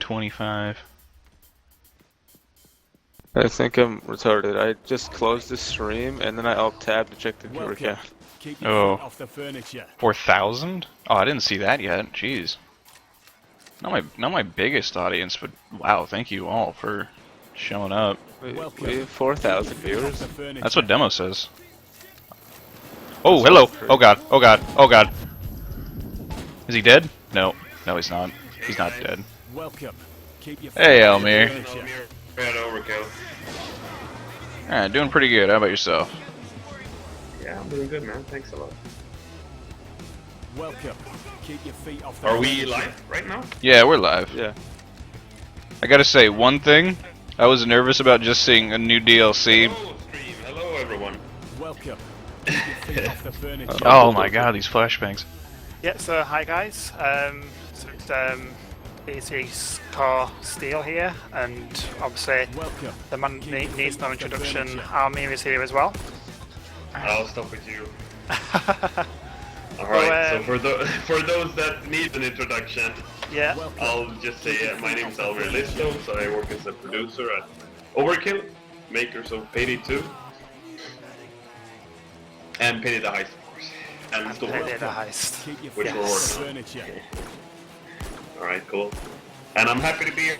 1925. I think I'm retarded. I just closed the stream and then I alt-tab to check the viewer count. Oh, 4,000? Oh, I didn't see that yet. Jeez. Not my biggest audience, but wow, thank you all for showing up. We have 4,000 viewers. That's what demo says. Oh, hello! Oh god, oh god, oh god. Is he dead? No. No, he's not. He's not dead. Hey, Almir. Alright, doing pretty good. How about yourself? Yeah, I'm doing good, man. Thanks a lot. Welcome. Keep your feet off the Are we live right now? Yeah, we're live. Yeah. I gotta say, one thing, I was nervous about just seeing a new DLC. Hello, stream. Hello, everyone. Welcome. Keep your feet off the furniture. Oh my god, these flashbangs. Yeah, so hi guys. So it's Car Steel here, and obviously the man needs no introduction. Almir is here as well. I'll stop with you. Alright, so for those that need an introduction, Yeah. I'll just say my name is Almir, so I work as a producer at Overkill, makers of Payday 2, and Payday the Heist, of course, and Store, Payday the Heist. which we're working on. Alright, cool. And I'm happy to be here.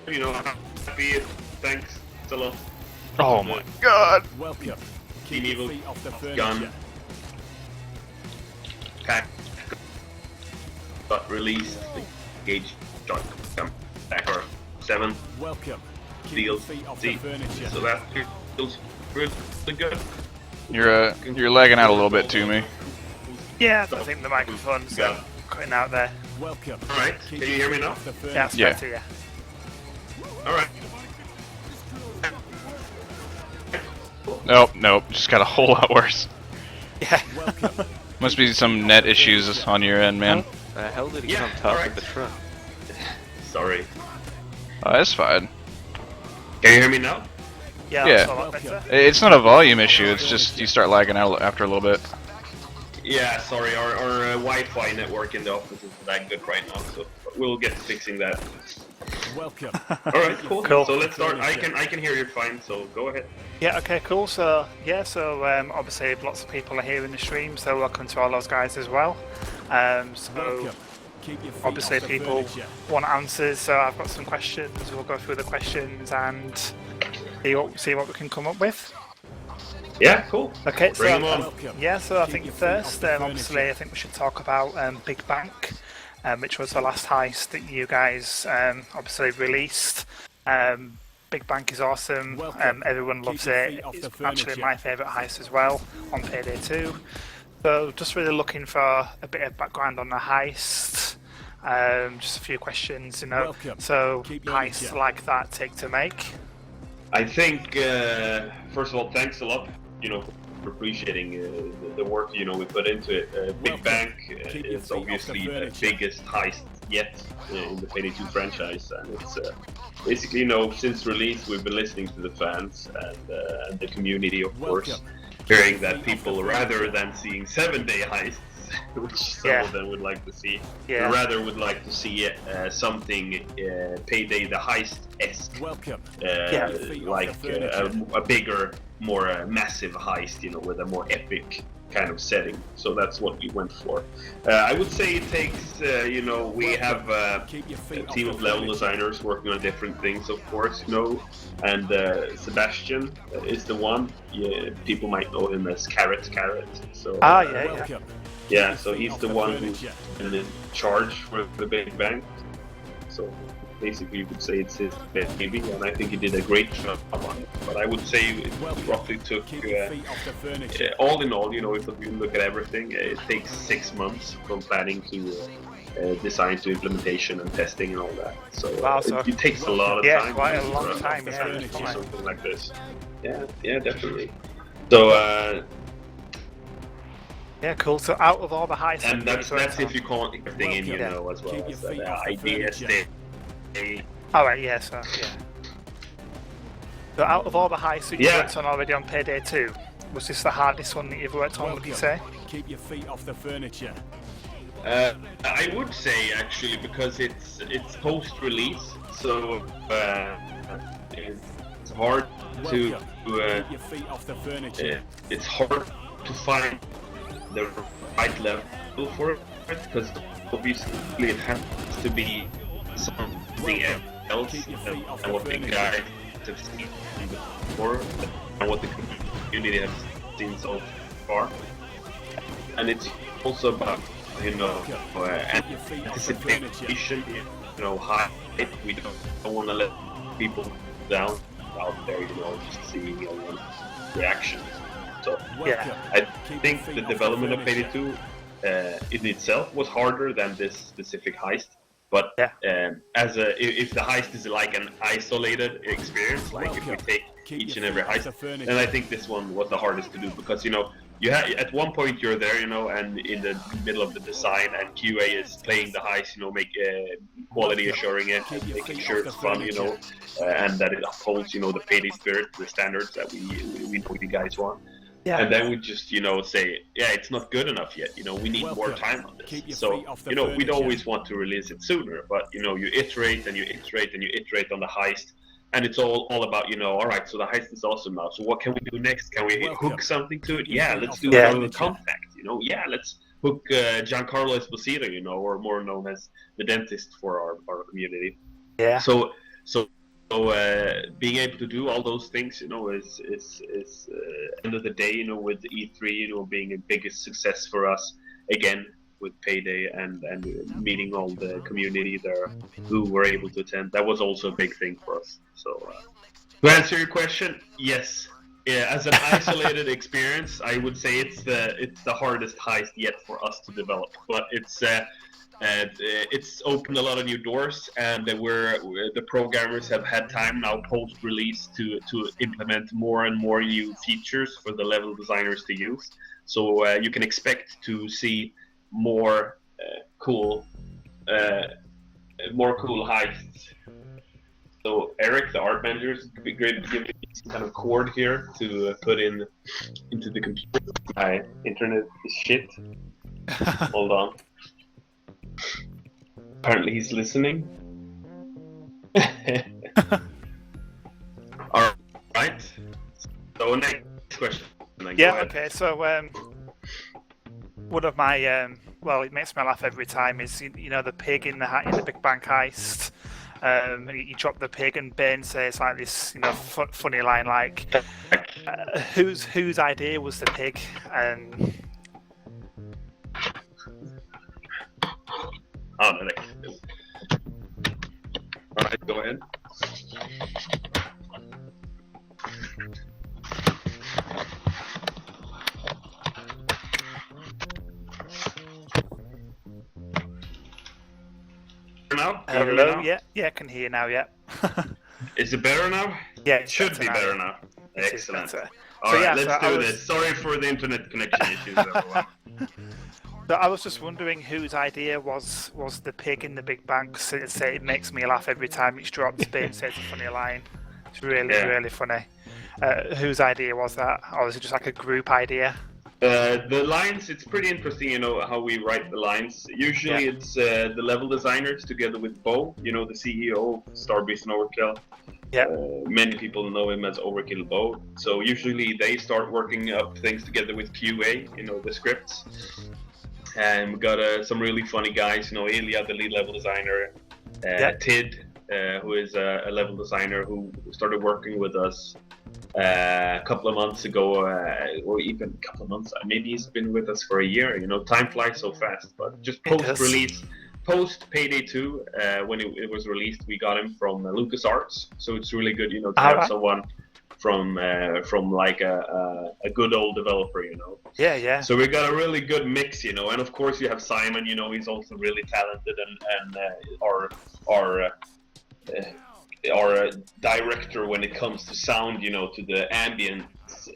You know, I'm happy. Thanks a lot. Oh my god. Welcome. Team Evil, Feet off the furniture. Gun, Pack, got released, Gauge, Shotgun, Backer, 7, Welcome. Keep Deal, your feet off the Z. furniture. So that feels really good. You're lagging out a little bit to me. Yeah, I think the microphone's cutting out there. Welcome. Alright, can you hear me now? Off the furniture. Yeah, it's Yeah. better, yeah. Alright. Nope, nope, just got a whole lot worse. Yeah. Welcome. Must be some net issues on your end, man. The hell did he get on top of the truck? Sorry. That's fine. Can you hear me now? Yeah, Yeah. that's a lot better. It's not a volume issue, it's just you start lagging out after a little bit. Yeah, sorry, our Wi-Fi network in the office isn't that good right now, so we'll get fixing that. Welcome. Alright, cool. Cool. So let's start. I can hear you fine, so go ahead. Yeah, okay, cool. So, yeah, so obviously lots of people are here in the stream, so welcome to all those guys as well. So, Welcome. Keep your feet obviously off the people furniture. want answers, so I've got some questions. We'll go through the questions and see what we can come up with. Yeah, cool. Okay, Bring 'em so on. Welcome. yeah, so I Keep think your feet first, off the obviously, furniture. I think we should talk about Big Bank, which was the last heist that you guys obviously released. Big Bank is awesome. Welcome. Everyone Keep loves your it. feet off It's the actually furniture. my favourite heist as well on Payday 2. So just really looking for a bit of background on the heist. Just a few questions, you know. Welcome. So Keep your heists furniture. like that take to make. I think first of all, thanks a lot. You know, for appreciating the work we put into it. Big Welcome. Bank Keep your is feet off obviously the the furniture. biggest heist yet in the Payday 2 franchise, and it's basically since release we've been listening to the fans and the community, of course, Welcome. hearing that people rather than seeing 7-day heists, which some Yeah. of them would like to see, Yeah. rather would like to see something Payday the Heist-esque. Welcome. Yeah. Like a bigger, more massive heist, with a more epic kind of setting. So that's what we went for. I would say it takes, we have Keep your a feet off team the of level furniture. designers working on different things, of course, and Sebastian is the one. Yeah, people might know him as Carrot. So Yeah. Welcome. yeah, so he's Off the the one who's furniture. in charge for the Big Bang. So basically, you could say it's his baby, and I think he did a great job on it. But I would say it roughly took, Keep your feet off the furniture. all in all, if you look at everything, it takes 6 months from planning to design to implementation and testing and all that. So Wow, so- it takes a lot of Yeah, time. quite a for long us time, to yeah, do definitely. something like this. Yeah, definitely. So. Yeah, cool. So out of all the heists, And that that's you've worked if on- you count everything in, Welcome. as well Keep your as the feet off the ideas, furniture. All right, yeah, so yeah. So out of all the heists that you've Yeah. worked on already on Payday 2, was this the hardest one that you've worked on? Would you say? Keep your feet off the furniture. I would say actually because it's post-release, so it's hard to Keep your feet off the furniture. it's hard to find the right level for it because obviously it has to be something else than what the guys have seen before and what the community has seen so far, and it's also about anticipation, hype. We don't want to let people down out there, just seeing reactions. So I think the development of Payday 2 in itself was harder than this specific heist. But if the heist is like an isolated experience, like if we take each and every heist, then I think this one was the hardest to do because you at one point you're there, and in the middle of the design, and QA is playing the heist, make quality assuring it, and making sure it's fun, and that it upholds, the Payday spirit, the standards that we know you guys want. Yeah. And then we just, say, it's not good enough yet. We need more time on this. So, we'd always want to release it sooner, but you iterate and you iterate and you iterate on the heist. And it's all about, all right, so the heist is awesome now. So what can we do next? Can we hook something to it? Yeah, let's do another contact, Yeah, let's hook Giancarlo Esposito, or more known as the dentist for our community. Yeah. So being able to do all those things, is end of the day, with E3, being a biggest success for us again with Payday and meeting all the community there who were able to attend. That was also a big thing for us. So to answer your question, yes. Yeah, as an isolated experience, I would say it's the hardest heist yet for us to develop. But it's opened a lot of new doors, and the programmers have had time now post-release to implement more and more new features for the level designers to use. So you can expect to see more cool heists. So Eric, the art manager, is be great to give me some kind of code here to put into the computer. My internet is shit. Hold on. Apparently he's listening. All right. So next question. Yeah. Okay. So one of my it makes me laugh every time is the pig in the Big Bank heist. You drop the pig and Ben says like this funny line like whose idea was the pig? And oh, no, all right, go ahead. Now? hello, yeah, I can hear you now. Yeah. Is it better now? Yeah, it should be better now. It is Excellent. better. All right, let's do this. Sorry for the internet connection issues, everyone. So I was just wondering whose idea was the pig in the Big Bang. So it makes me laugh every time it's dropped. Ben says a funny line. It's really funny. Whose idea was that, or is it just like a group idea? The lines, it's pretty interesting, how we write the lines. Usually it's the level designers together with Bo, the CEO of Starbreeze and Overkill. Yeah. Many people know him as Overkill Bo. So usually they start working up things together with QA, the scripts. And we got some really funny guys, Ilya, the lead level designer, Tid, who is a level designer who started working with us a couple of months ago, or even a couple of months. Maybe he's been with us for a year. Time flies so fast. But just post-release, post Payday 2, when it was released, we got him from LucasArts. So it's really good, to have someone from like a good old developer, Yeah. So we got a really good mix, and of course you have Simon, he's also really talented, and our director when it comes to sound, to the ambient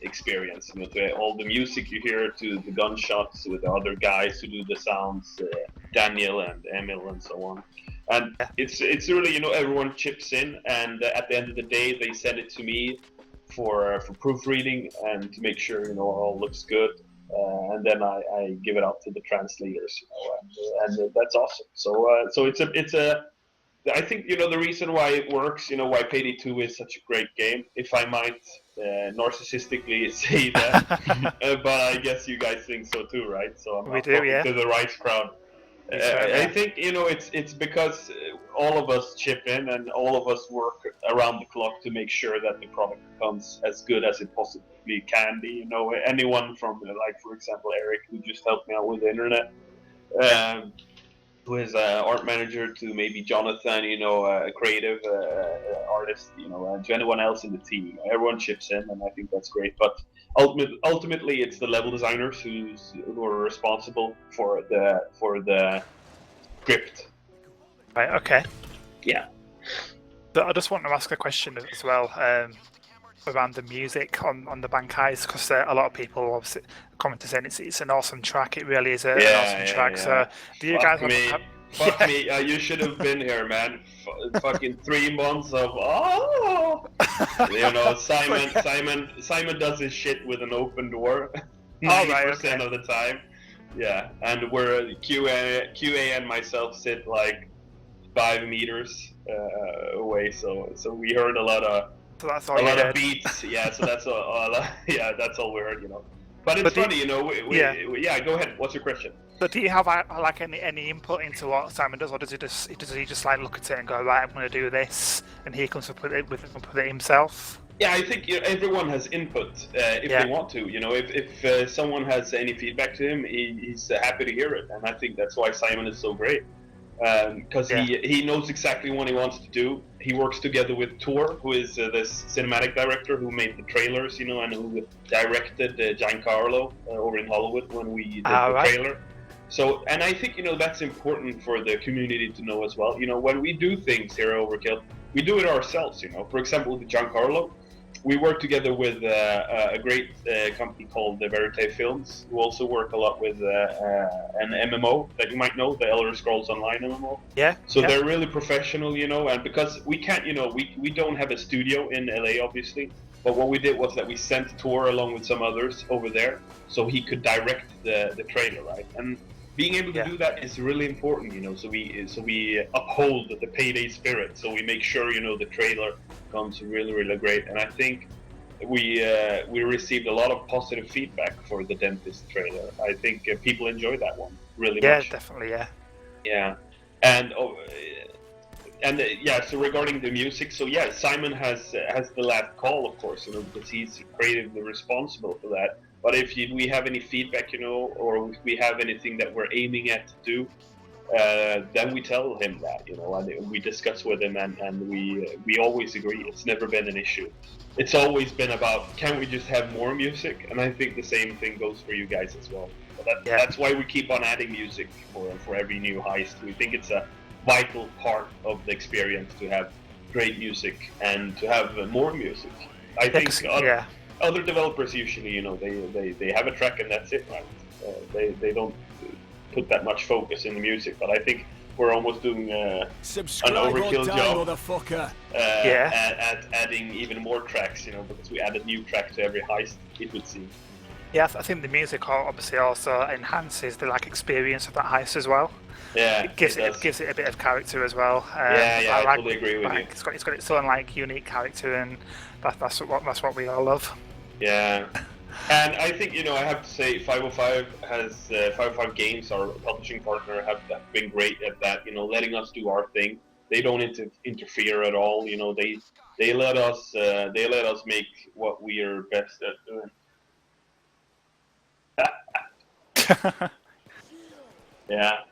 experience, to all the music you hear, to the gunshots with the other guys who do the sounds, Daniel and Emil and so on. And it's really, everyone chips in, and at the end of the day they send it to me for proofreading and to make sure all looks good. and then I give it out to the translators, and that's awesome. So it's a I think the reason why it works, why Payday 2 is such a great game, if I might narcissistically say that, but I guess you guys think so too, right? So I'm We do, talking yeah. to the right crowd. I think it's because all of us chip in and all of us work around the clock to make sure that the product becomes as good as it possibly can be. Anyone from like, for example, Eric, who just helped me out with the internet, who is an art manager, to maybe Jonathan, a creative artist, to anyone else in the team. Everyone chips in, and I think that's great. But ultimately, it's the level designers who are responsible for the script. Right. Okay. Yeah. But I just want to ask a question as well around the music on the Bank Heist, because a lot of people obviously comment to saying it's an awesome track. It really is an awesome track. Yeah. So do you Fuck guys me. Fuck me. You should have been here, man. Fucking 3 months of Simon does his shit with an open door 90% of the time. Yeah, and we're QA and myself sit like 5 meters away, so we heard a lot of beats. Yeah, so that's that's all we heard, But it's funny, yeah. Go ahead. What's your question? But do you have like any input into what Simon does, or does he just like look at it and go, right, I'm going to do this, and he comes up with it himself? Yeah, I think everyone has input if they want to. If someone has any feedback to him, he's happy to hear it, and I think that's why Simon is so great. Because he knows exactly what he wants to do. He works together with Tor, who is this cinematic director who made the trailers, and who directed Giancarlo over in Hollywood when we did the trailer. So, and I think that's important for the community to know as well. When we do things here at Overkill, we do it ourselves. For example, with Giancarlo, we work together with a great company called the Verite Films, who also work a lot with an MMO that you might know, the Elder Scrolls Online MMO. Yeah. So they're really professional, and because we can't, we don't have a studio in LA, obviously. But what we did was that we sent Tor along with some others over there, so he could direct the trailer, right? And being able to do that is really important, So we uphold the Payday spirit. So we make sure, the trailer comes really, really great. And I think we received a lot of positive feedback for the Dentist trailer. I think people enjoyed that one really much. Yeah, definitely. Yeah. Yeah, so regarding the music, so Simon has the last call, of course, because he's creatively responsible for that. But if we have any feedback, or if we have anything that we're aiming at to do, then we tell him that, and we discuss with him, and we always agree. It's never been an issue. It's always been about, can we just have more music? And I think the same thing goes for you guys as well. But that's why we keep on adding music for every new heist. We think it's a vital part of the experience to have great music and to have more music. I think other developers usually, they have a track and that's it, right? They don't put that much focus in the music, but I think we're almost doing an overkill job at adding even more tracks, because we added new track to every heist, it would seem. Yeah, I think the music obviously also enhances the experience of that heist as well. Yeah, it gives it a bit of character as well. I totally agree with you. It's got its own unique character, and that's what we all love. Yeah, and I think I have to say 505 Games, our publishing partner, have been great at that. Letting us do our thing. They don't interfere at all. They let us make what we are best at doing. Yeah.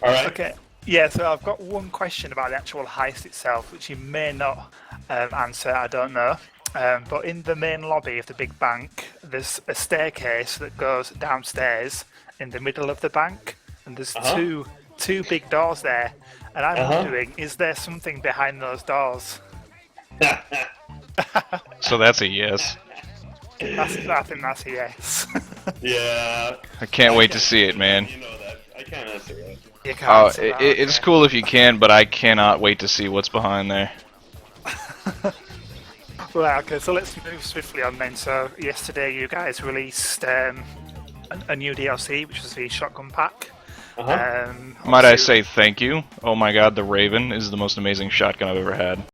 All right. Okay. Yeah, so I've got one question about the actual heist itself, which you may not answer, I don't know. But in the main lobby of the big bank, there's a staircase that goes downstairs in the middle of the bank, and there's two big doors there. And I'm wondering, is there something behind those doors? So that's a yes. I think that's a yes. Yeah. I can't wait to see it, man. You know that. I can't answer that. It's cool if you can, but I cannot wait to see what's behind there. Right, okay, so let's move swiftly on then. So yesterday you guys released a new DLC, which was the Shotgun Pack. Uh-huh. Might I obviously- say thank you? Oh my god, the Raven is the most amazing shotgun I've ever had.